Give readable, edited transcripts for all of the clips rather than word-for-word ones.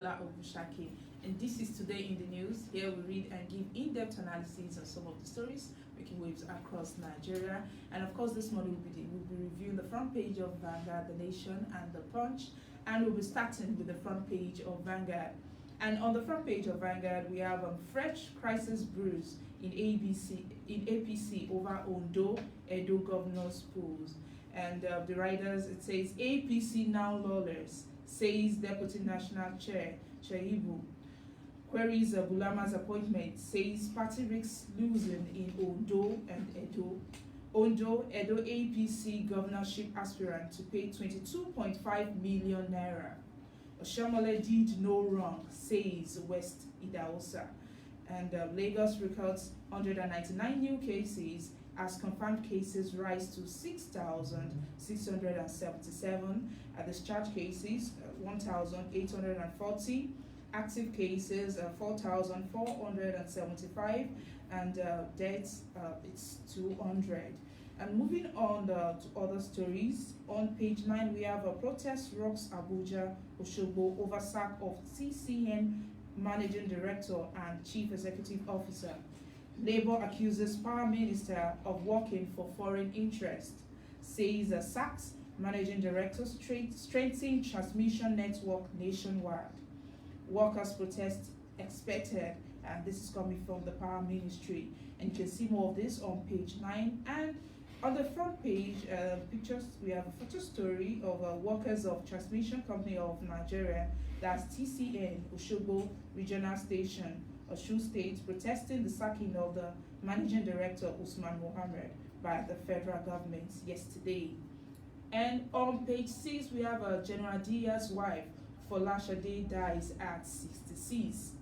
Obushaki, and this is Today in the News. Here we read and give in-depth analysis on some of the stories making waves across Nigeria. And of course, this morning we'll be reviewing the front page of Vanguard, The Nation, and The Punch. And we'll be starting with the front page of Vanguard. And on the front page of Vanguard, we have fresh crisis brews in APC over Ondo, Edo governors polls. And the riders, it says APC now lawless, says Deputy National Chair Shaibu. Queries Bulama's appointment, says party risks losing in Ondo and Edo. Ondo, Edo APC governorship aspirant to pay 22.5 million naira. Oshamole did no wrong, says West Idaosa. And Lagos records 199 new cases as confirmed cases rise to 6,677, discharge cases 1,840, active cases 4,475, and deaths it's 200. And moving on to other stories, on page 9 we have a protest rocks Abuja, Osogbo over sack of TCN Managing Director and Chief Executive Officer. Labour accuses Power Minister of working for foreign interest, says SACS Managing Director strengthening transmission network nationwide. Workers' protest expected, and this is coming from the Power Ministry. And you can see more of this on page 9. And on the front page, pictures, we have a photo story of workers of Transmission Company of Nigeria, that's TCN, Osogbo Regional Station, Osun State, protesting the sacking of the Managing Director Usman Mohammed by the federal government yesterday. And on page 6, we have General Dia's wife, Folashade, dies at 66.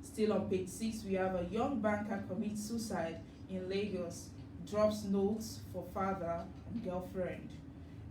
Still on page 6, we have a young banker commits suicide in Lagos, drops notes for father and girlfriend.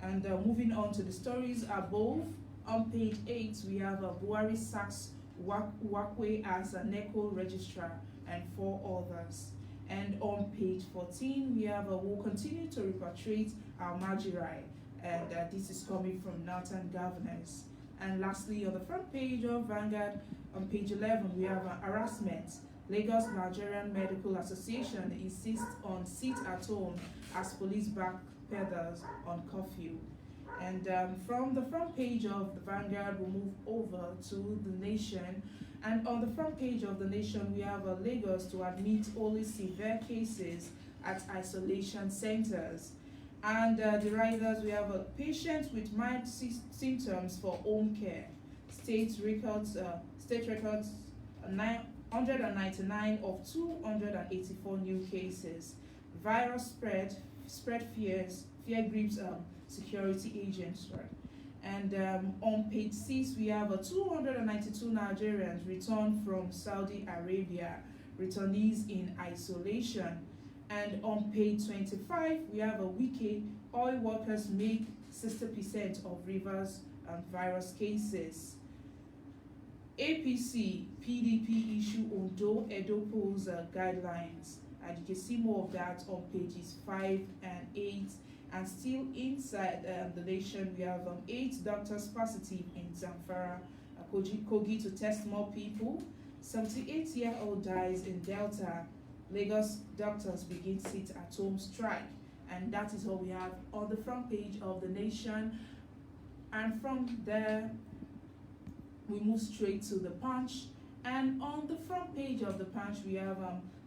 And moving on to the stories above, on page 8, we have Buhari sacks Wakwe as a NECO registrar and 4 others. And on page 14, we have we'll continue to repatriate our Majirai, and this is coming from Northern Governors. And lastly, on the front page of Vanguard, on page 11, we have harassment. Lagos Nigerian Medical Association insists on sit at home as police backpedals on curfew. And from the front page of the Vanguard, we'll move over to the Nation. And on the front page of the Nation, we have Lagos to admit only severe cases at isolation centers. And the riders, we have patients with mild symptoms for home care. State records 199 of 284 new cases. Virus spread fear grips security agents, right? And on page 6, we have 292 Nigerians returned from Saudi Arabia, returnees in isolation. And on page 25, we have Wike, oil workers make 60% of rivers virus cases. APC, PDP issue Ondo, Edo polls guidelines. And you can see more of that on pages 5 and 8. And still inside the Nation, we have 8 doctors positive in Zamfara, Kogi to test more people. 78-year-old dies in Delta. Lagos doctors begin sit-at-home strike. And that is all we have on the front page of the Nation. And from there, we move straight to the Punch. And on the front page of the Punch, we have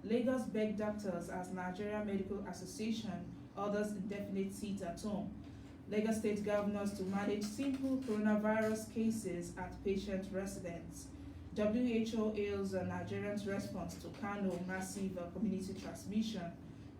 Lagos beg doctors as Nigeria Medical Association others indefinite seat at home. Lagos State governors to manage simple coronavirus cases at patient residents. WHO hails Nigerians' response to Kano massive community transmission.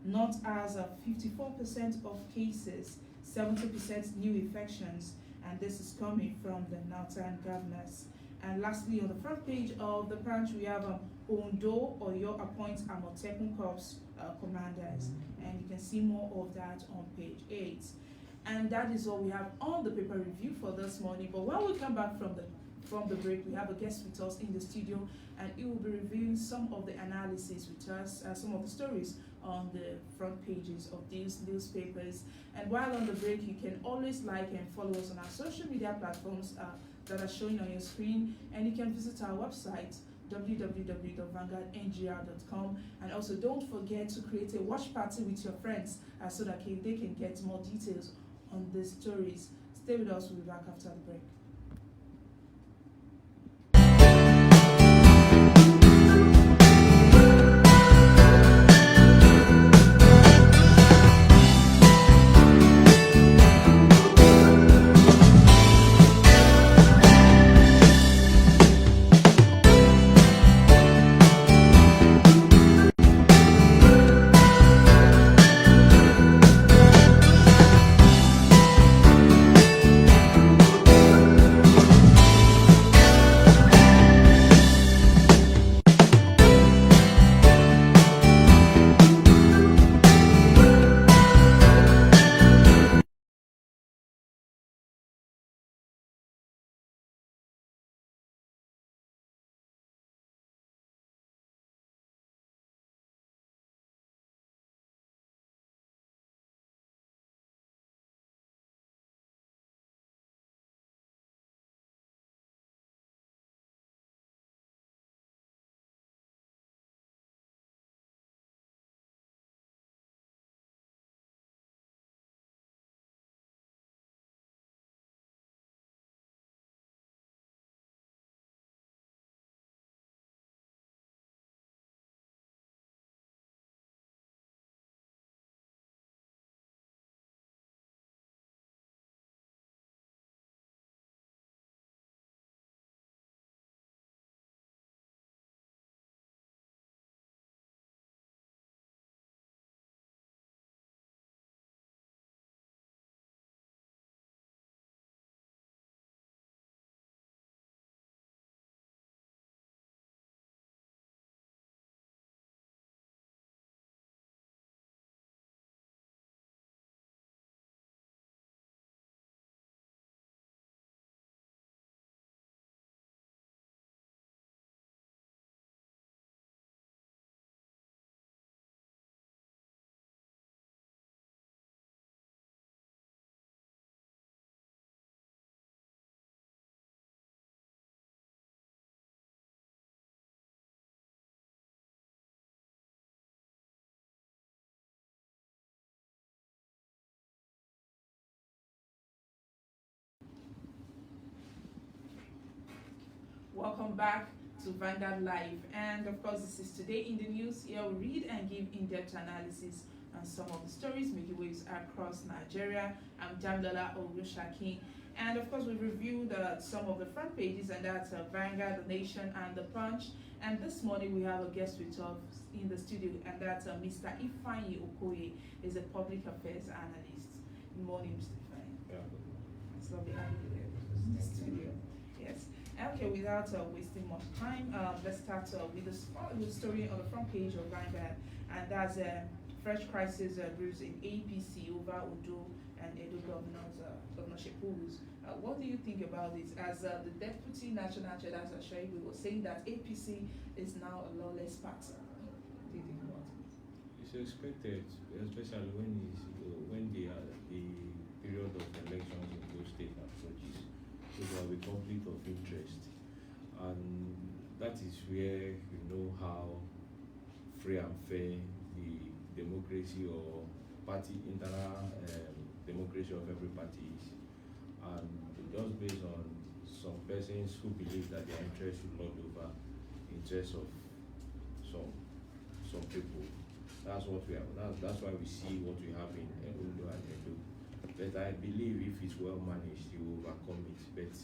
Not as 54% of cases, 70% new infections, and this is coming from the Northern Governors. And lastly, on the front page of the Punch, we have Ondo or your appoint Amotekun Corps commanders, and you can see more of that on page 8. And that is all we have on the paper review for this morning. But when we come back from the break, we have a guest with us in the studio, and he will be reviewing some of the analysis with us, some of the stories on the front pages of these newspapers. And while on the break, you can always like and follow us on our social media platforms, that are showing on your screen, and you can visit our website www.vanguardngr.com, and also don't forget to create a watch party with your friends so that they can get more details on these stories. Stay with us, we'll be back after the break. Welcome back to Vanguard Live, and of course, this is Today in the News. Here we read and give in-depth analysis on some of the stories making waves across Nigeria. I'm Jamdala Ogushakin, and of course, we've reviewed some of the front pages, and that's Vanguard, The Nation, and The Punch. And this morning, we have a guest with us in the studio, and that's Mr. Ifeanyi Okoye, is a public affairs analyst. Good morning, Mr. Ifeanyi. Yeah. It's lovely having you here in the studio. Yes. Okay, without wasting much time, let's start with the story on the front page of Vanguard, and that's fresh crisis brews in APC over Ondo and Edo governorship polls. What do you think about this? As the deputy national chair, as Shaibu was saying, that APC is now a lawless party. What do you think about it? It's expected, especially when the period of elections in those states approaches. So there will be conflict of interest, and that is where you know how free and fair the democracy or party internal democracy of every party is, and just based on some persons who believe that their interests should lord over interests of some people. That's what we have. That's why we see what we have in Ondo and Edo. But I believe if it's well managed, you will overcome it. But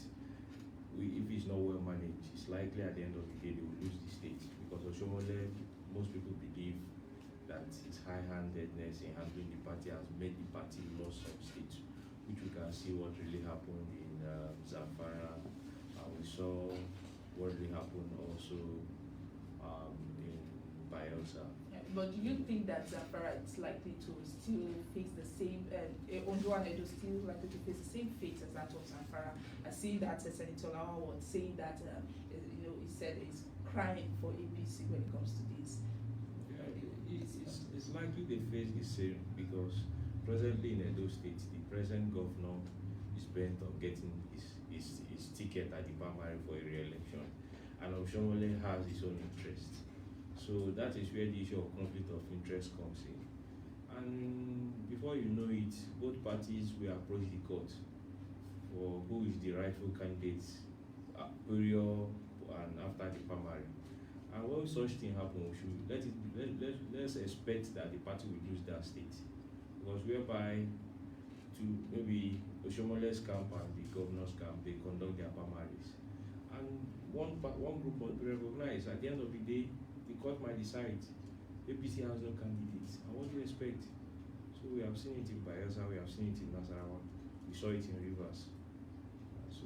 if it's not well managed, it's likely at the end of the day they will lose the state, because Oshomole, most people believe that its high-handedness in handling the party has made the party lost some states, which we can see what really happened in Zamfara, and we saw what really happened also in Bayelsa. But do you think that Zamfara is likely to still face the same, Ondo and Edo still likely to face the same fate as that of Zamfara? I see that Senator Lawa was saying that, he said he's crying for APC when it comes to this. Yeah, it's likely they face the same, because presently in Edo State, the present governor is bent on getting his ticket at the primary for a re-election, and Oshomole has his own interest. So that is where the issue of conflict of interest comes in. And before you know it, both parties will approach the court for who is the rightful candidate period and after the primary. And when such thing happen, we should let's expect that the party will lose that state. Because whereby to maybe Oshomole's camp and the governor's camp, they conduct their primaries. And one group will be recognized. At the end of the day, the court might decide APC has no candidates. And what do you expect? So we have seen it in Bayelsa, we have seen it in Nasarawa, we saw it in Rivers. So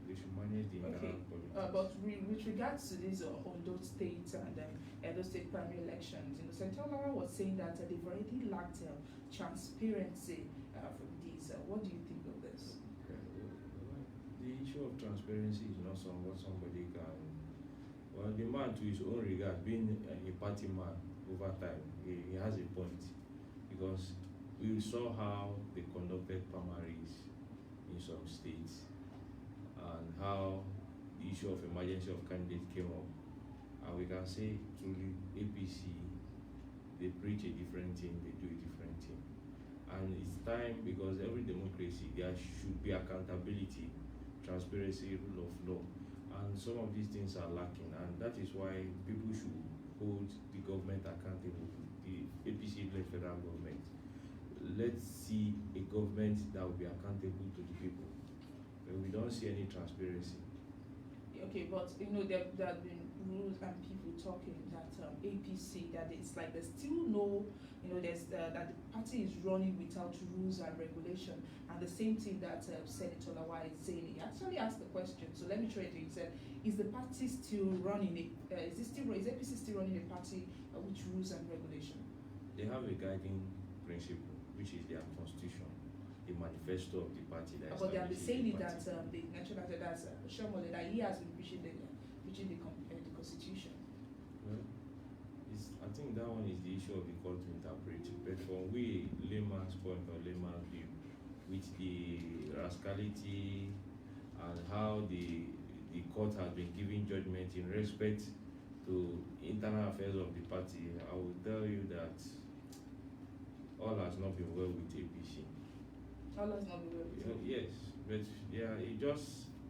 they should manage the internal politics. But with regards to this Ondo State and Edo State primary elections, Senator Lawa was saying that they've already lacked transparency from these. What do you think of this? The issue of transparency is not what somebody can. Well, the man, to his own regard, being a party man over time, he has a point, because we saw how they conducted primaries in some states and how the issue of emergency of candidate came up, and we can say truly APC, they preach a different thing, they do a different thing. And it's time, because every democracy there should be accountability, transparency, rule of law, and some of these things are lacking, and that is why people should hold the government accountable, the APC-led federal government. Let's see a government that will be accountable to the people. But we don't see any transparency. Okay, but there have been rules and people talking that APC, that it's like there's still no, there's that the party is running without rules and regulation, and the same thing that Senator Lawa is saying. He actually asked the question, so let me try to. He said, is the party still running is APC still running a party with rules and regulation? They have a guiding principle, which is their constitution, the manifesto of the party. But they have been saying it that the national that's Shomole, that he has been preaching the constitution. Well, I think that one is the issue of the court to interpret. But from we layman's point or layman's view, with the rascality and how the court has been giving judgment in respect to internal affairs of the party, I will tell you that all has not been well with APC. All has not been well with APC? Yes, but yeah,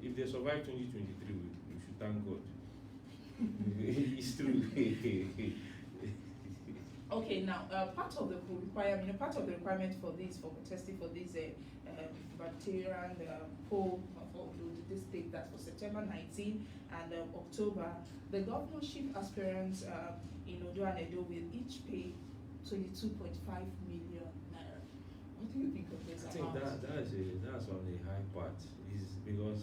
if they survive 2023, we should thank God. It's true. Okay, now part of the requirement for contesting for this veteran poll for this state, that's for September 19 and October, the governorship aspirants in Ondo and Edo will each pay 22.5 million naira. What do you think of this amount? I think that's on the high part, is because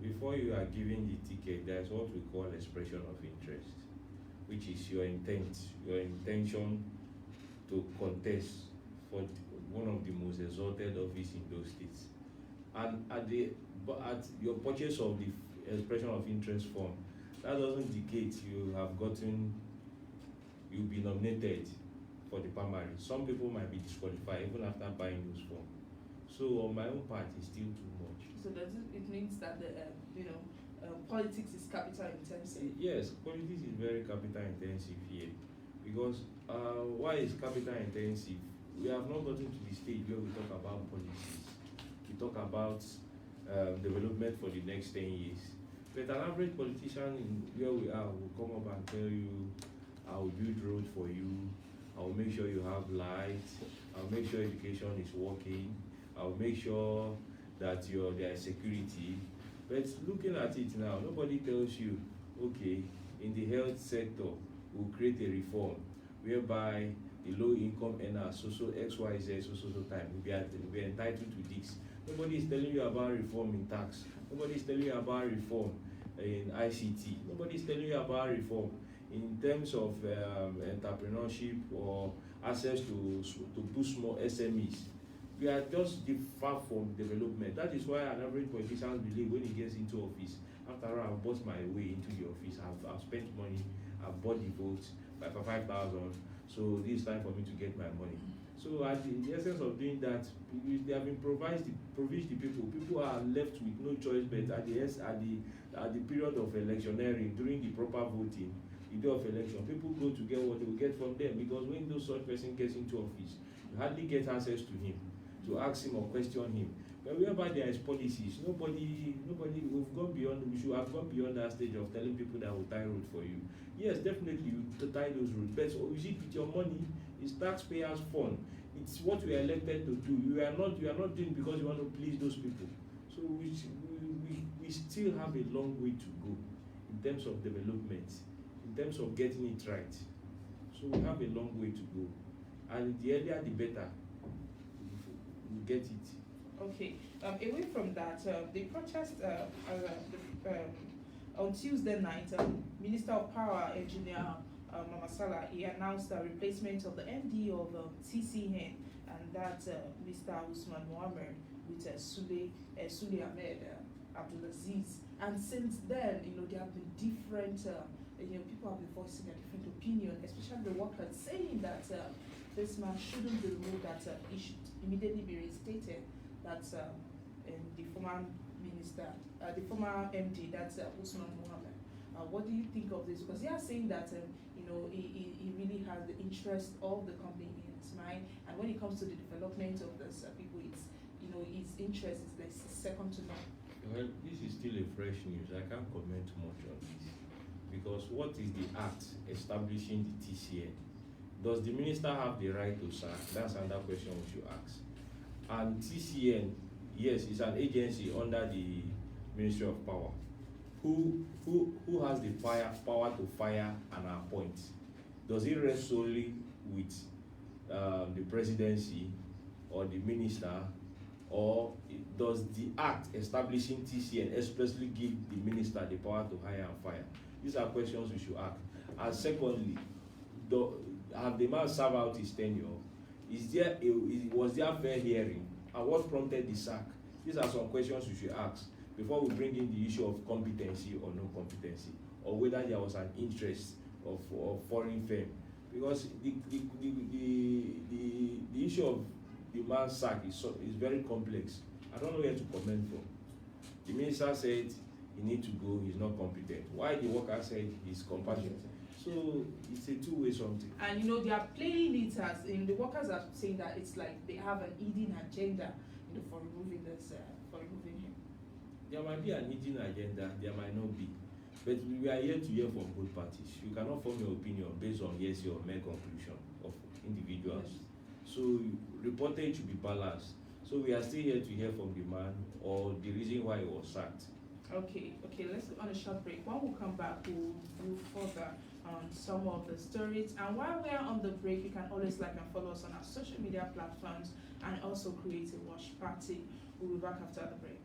before you are given the ticket, there's what we call expression of interest, which is your intention to contest for one of the most exalted office in those states. And at your purchase of the expression of interest form, that doesn't indicate you'll be nominated for the primary. Some people might be disqualified even after buying those forms. So on my own part, it's still too much. So it means that the politics is capital intensive? Yes, politics is very capital intensive here. Because why is capital intensive? We have not gotten to the stage where we talk about policies. We talk about development for the next 10 years. But an average politician in where we are will come up and tell you, I will build roads for you, I will make sure you have light, I will make sure education is working, I will make sure that there is security. But looking at it now, nobody tells you, okay, in the health sector, we'll create a reform whereby the low income earners, XYZ, time, will be entitled to this. Nobody is telling you about reform in tax. Nobody is telling you about reform in ICT. Nobody is telling you about reform in terms of entrepreneurship or access to boost more SMEs. We are just far from development. That is why an average politician believes when he gets into office, after all, I've bought my way into the office, I've spent money, I've bought the votes by 5,000, so this is time for me to get my money. So at the essence of doing that, they have improvised the people. People are left with no choice but at the period of electioneering, during the proper voting, the day of election, people go to get what they will get from them, because when those such person gets into office, you hardly get access to him to ask him or question him. But wherever there is policies, nobody we should have gone beyond that stage of telling people that will tie road for you. Yes, definitely you to tie those roads, but is it with your money? It's taxpayers' fund. It's what we are elected to do. You are not doing because you want to please those people. So we still have a long way to go in terms of development, in terms of getting it right. So we have a long way to go, and the earlier the better. We get it. Okay. Away from that, the protest on Tuesday night, Minister of Power Engineer Mama Salah, he announced the replacement of the MD of TCN, and that Mr. Usman Mohammed with Sule Ahmed Abdulaziz. And since then, there have been different, people have been voicing a different opinion, especially the workers, saying that this man shouldn't be removed, that he should immediately be reinstated. That the former minister, the former MD, that's Usman Mohammed. What do you think of this? Because they are saying that he really has the interest of the company in his mind, and when it comes to the development of this people, it's his interest is like second to none. Well, this is still a fresh news. I can't comment much on this, because what is the act establishing the TCN? Does the minister have the right to sack? That's another question we should ask. And TCN, yes, it's an agency under the Ministry of Power. Who has the power to fire and appoint? Does it rest solely with the presidency or the minister, or does the act establishing TCN expressly give the minister the power to hire and fire? These are questions we should ask. And secondly, have the man served out his tenure? Was there fair hearing? And what prompted the sack? These are some questions we should ask before we bring in the issue of competency or no competency, or whether there was an interest of foreign firm. Because the issue of the man's sack is very complex. I don't know where to comment from. The minister said he needs to go, he's not competent. Why the worker said he's competent? So it's a two-way something. And they are playing it as the workers are saying that it's like they have an hidden agenda, for removing him. There might be an hidden agenda, there might not be. But we are here to hear from both parties. You cannot form your opinion based on hearsay or mere conclusion of individuals. Yes. So reportage should be balanced. So we are still here to hear from the man or the reason why he was sacked. Okay, let's go on a short break. When we come back, we'll move further on some of the stories. And while we're on the break, you can always like and follow us on our social media platforms, and also create a watch party. We'll be back after the break.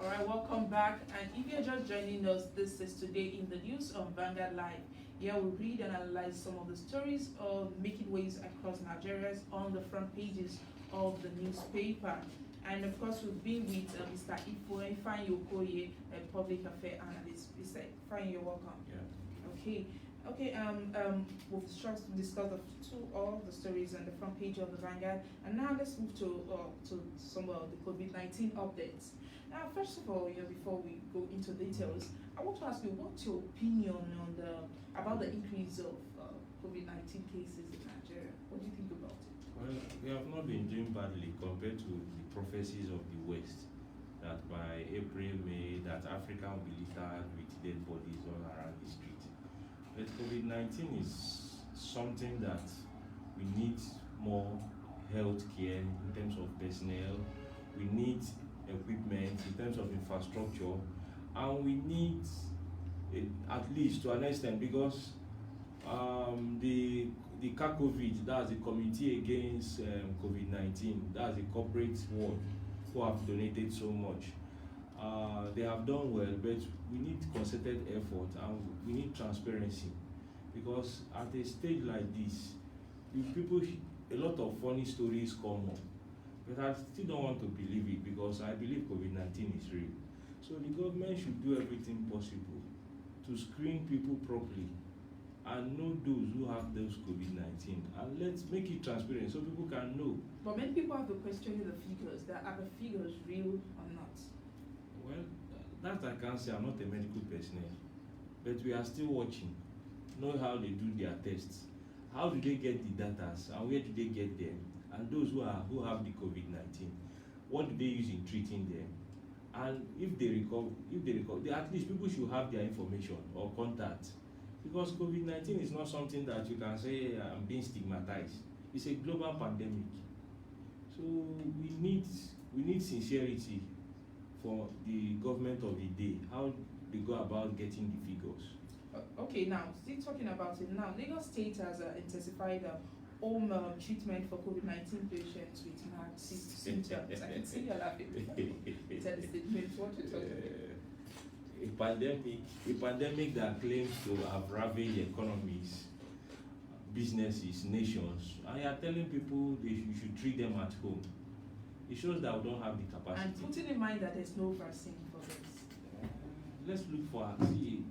All right, welcome back. And if you're just joining us, this is Today in the News on Vanguard Live. Here we read and analyze some of the stories of making waves across Nigeria on the front pages of the newspaper. And of course, we've been with Mr. Ifeanyi Okoye, a public affairs analyst. Mr. Ifeanyi, you're welcome. Yeah. Okay. We've discussed all the stories on the front page of the Vanguard, and now let's move to some of the COVID-19 updates. Now, first of all, before we go into details, I want to ask you, what's your opinion on about the increase of COVID-19 cases in Nigeria? What do you think about it? Well, we have not been doing badly compared to the prophecies of the West that by April, May, that Africa will be littered with dead bodies all around the street. But COVID-19 is something that we need more health care in terms of personnel, we need equipment in terms of infrastructure, and we need it, at least to an extent, because the COVID, that's the Committee Against COVID-19, that's the corporate world who have donated so much. They have done well, but we need concerted effort and we need transparency, because at a stage like this, a lot of funny stories come up, but I still don't want to believe it, because I believe COVID-19 is real. So the government should do everything possible to screen people properly and know those who have those COVID-19, and let's make it transparent so people can know. But many people have been questioning the figures. Are the figures real or not? Well, that I can't say. I'm not a medical personnel, but we are still watching, know how they do their tests, how do they get the data, and where do they get them, and those who have the COVID-19, what do they use in treating them, and if they recover, at least people should have their information or contact, because COVID-19 is not something that you can say I'm being stigmatized. It's a global pandemic, so we need sincerity for the government of the day, how they go about getting the figures. Okay, now still talking about it now, Lagos State has intensified home treatment for COVID-19 patients with mild symptoms. I can see you're laughing. Tell the statement what you're talking about. A pandemic that claims to have ravaged economies, businesses, nations, and you are telling people you should treat them at home. It shows that we don't have the capacity. And putting in mind that there's no vaccine for this. Let's look for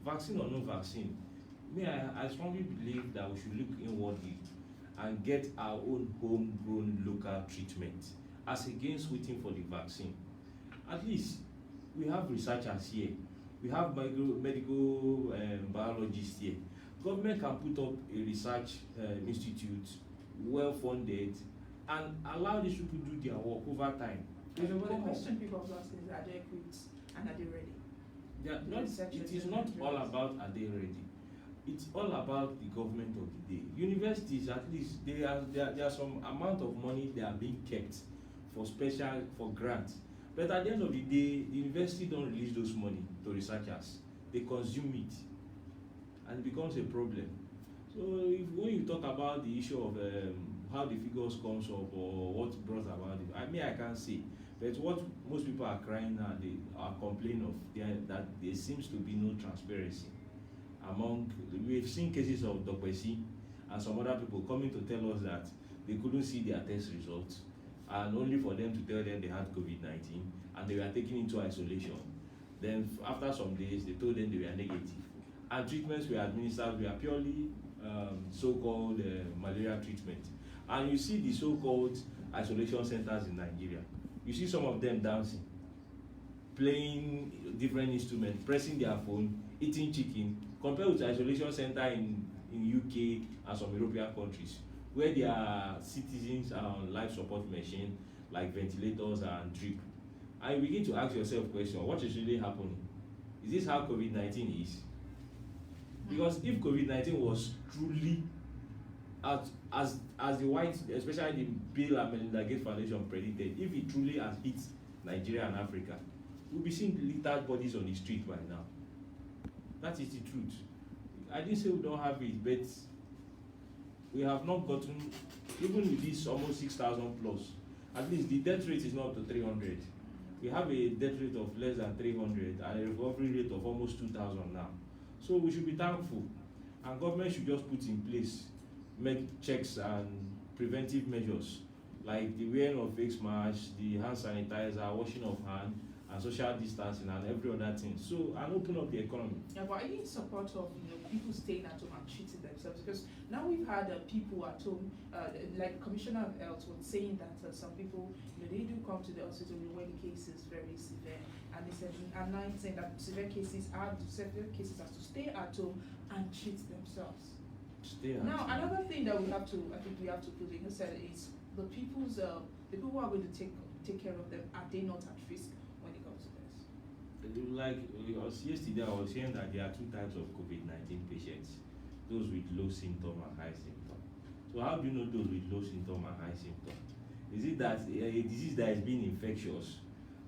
vaccine or no vaccine. I strongly believe that we should look inwardly and get our own homegrown local treatment as against waiting for the vaccine. At least we have researchers here, we have medical biologists here. Government can put up a research institute, well funded, and allow these people to do their work over time. But the question people are asking is, are they equipped and are they ready? It is not all about are they ready. It's all about the government of the day. Universities, at least, there are some amount of money they are being kept for grants. But at the end of the day, the university don't release those money to researchers. They consume it, and it becomes a problem. So when you talk about the issue of how the figures comes up or what brought about it, I can't say. But what most people are crying now, they are complaining of, that there seems to be no transparency among. We've seen cases of Dr. C and some other people coming to tell us that they couldn't see their test results, and only for them to tell them they had COVID-19 and they were taken into isolation. Then after some days, they told them they were negative, and treatments were administered were purely so-called malaria treatment. And you see the so-called isolation centers in Nigeria. You see some of them dancing, playing different instruments, pressing their phone, eating chicken, compared with the isolation center in UK and some European countries, where their citizens are on life support machine like ventilators and drip. And you begin to ask yourself question, what is really happening? Is this how COVID-19 is? Because if COVID-19 was truly as the white, especially the Bill and Melinda Gates Foundation predicted, if it truly has hit Nigeria and Africa, we'll be seeing littered bodies on the street by now. That is the truth. I didn't say we don't have it, but we have not gotten, even with this almost 6,000 plus, at least the death rate is not up to 300. We have a death rate of less than 300 and a recovery rate of almost 2,000 now. So we should be thankful, and government should just put in place make checks and preventive measures like the wearing of face masks, the hand sanitizer, washing of hand, and social distancing and every other thing. So, and open up the economy. Yeah, but are you in support of people staying at home and treating themselves? Because now we've had people at home, like Commissioner of Health was saying that some people, they do come to the hospital when the case is very severe, and they said announcing that severe cases have to stay at home and treat themselves. Stay at Now, home. another thing that I think we have to put in is the people who are going to take care of them, are they not at risk when it comes to this? Like yesterday, I was hearing that there are two types of COVID-19 patients: those with low symptom and high symptom. So, how do you know those with low symptom and high symptom? Is it that a disease that is being infectious,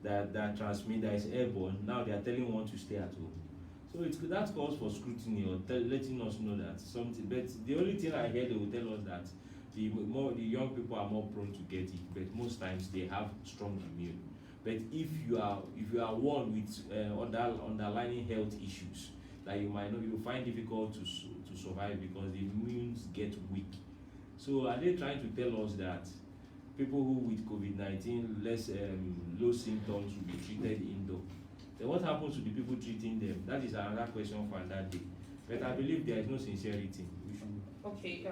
that transmit, that is airborne? Now they are telling one to stay at home. So that calls for scrutiny, or letting us know that something. But the only thing I heard, they will tell us that the young people are more prone to get it, but most times they have strong immune. But if you are one with underlying health issues that you might know, you find difficult to survive because the immunes get weak. So are they trying to tell us that people who with COVID-19 less low symptoms will be treated indoor? Then what happens to the people treating them? That is another question for another day. But I believe there is no sincerity. We should. Okay,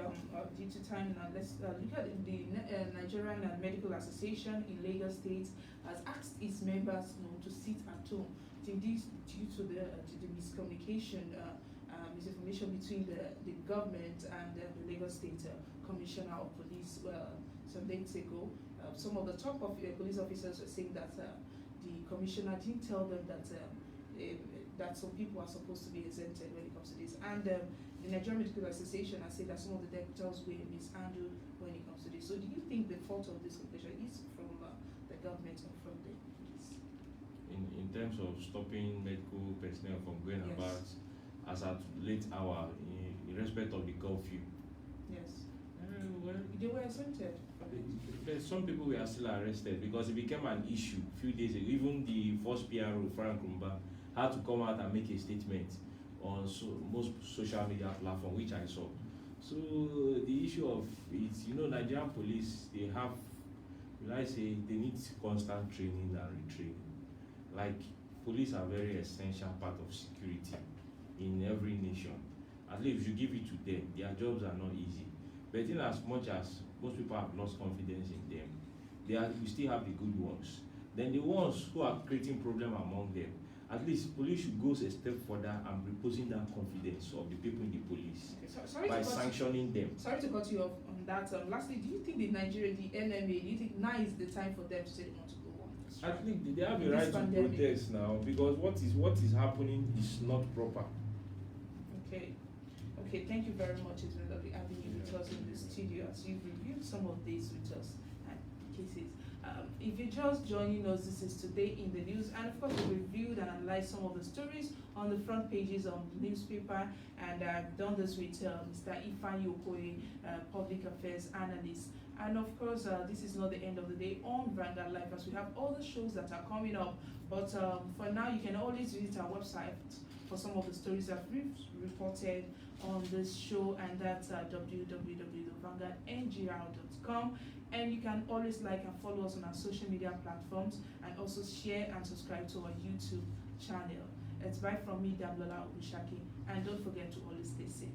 due to time now, let's look at the Nigerian Medical Association in Lagos State has asked its members to sit at home. I think this due to the miscommunication, misinformation between the government and the Lagos State Commissioner of Police some days ago. Some of the top of police officers were saying that the commissioner didn't tell them that some people are supposed to be exempted when it comes to this. And the Nigerian Medical Association has said that some of the doctors were mishandled when it comes to this. So do you think the fault of this conclusion is from the government or from the police? In terms of stopping medical personnel from going Yes. about as at late hour, in respect of the curfew? Yes. Well, They were exempted. but some people were still arrested because it became an issue a few days ago. Even the first PRO, Frank Rumba, had to come out and make a statement on most social media platforms, which I saw. So the issue of it, Nigerian police, they have, they need constant training and retraining. Like, police are very essential part of security in every nation. At least if you give it to them, their jobs are not easy. But in as much as most people have lost confidence in them, we still have the good ones. Then the ones who are creating problem among them, at least police should go a step further and reposing that confidence of the people in the police by sanctioning them. Sorry to cut you off on that. Lastly, do you think the NMA, do you think now is the time for them to say they want to go on? I think they have a right to protest now, because what is happening is not proper. Okay, thank you very much. It's been lovely having you with us in the studio as you've reviewed some of these with us and cases. If you're just joining us, this is Today in the News, and of course we reviewed and analyzed some of the stories on the front pages of the newspaper, and I've done this with Mr. Ifeanyi Okoye, public affairs analyst. And of course, this is not the end of the day on Vanguard Live, as we have all the shows that are coming up. But for now, you can always visit our website for some of the stories that we've reported on this show, and that's www.vanguardngr.com. And you can always like and follow us on our social media platforms, and also share and subscribe to our YouTube channel. It's bye from me, Damlola Obushaki, and don't forget to always stay safe.